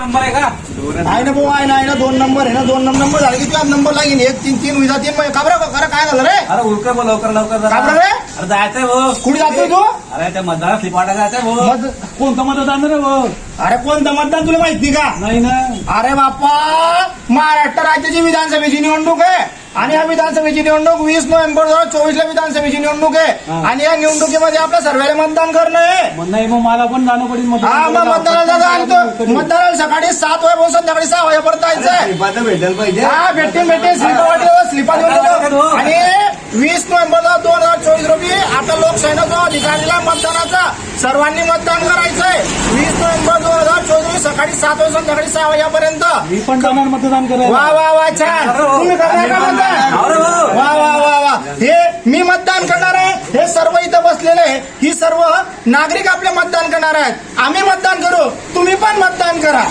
Number आहे का? आहे ना भाऊ, आहे ना 2 नंबर आहे ना. 2 नंबर झाले की तुझा नंबर लागेल. 1 3 3 विजा 3 का बरं खरं काय झालं रे? अरे उरक मग लवकर लवकर का जरा. बरं रे? अरे जायचंय भाऊ. कुठे जातोय तू? अरे त्या मतदारात स्लिप वाटा जायचंय भाऊ. कोणतं मतदान रे भाऊ? अरे कोणतं मतदान तुला माहिती का? नाही ना. अरे बाप्पा, महाराष्ट्र राज्याची विधानसभेची निवडणूक आहे आणि या विधानसभेची निवडणूक 20 नोव्हेंबर 2024 ला विधानसभेची निवडणूक आहे आणि या निवडणुकीमध्ये आपल्या सर्वांना मतदान करणं आहे. मग नाही, मग मला पण जाणं पडेल हा, मग मतदानाला जातो. मतदानाला सकाळी 7 वाजेपासून संध्याकाळी 6 वाजेपर्यंत जायचंय. भेटायला पाहिजे. हा, भेटेल स्लिपा वाटेल, स्लिपा देऊन देतो. आणि 20 नोव्हेंबर 2024 रोजी आता लोकशाहीनं जो अधिकार दिला मतदानाचा, सर्वांनी मतदान करायचंय. 20 नोव्हेंबर 2024 सकाळी 7 वाजता संध्याकाळी 6 वाजेपर्यंत. मी पण जाणार मतदान करायला. वा वा वा, छान. तुम्ही करणार का मतदान? वा वा वा वा. हे मी मतदान करणार आहे, हे सर्व इथं बसलेले आहे, ही सर्व नागरिक आपले मतदान करणार आहेत. आम्ही मतदान करू, तुम्ही पण मतदान करा.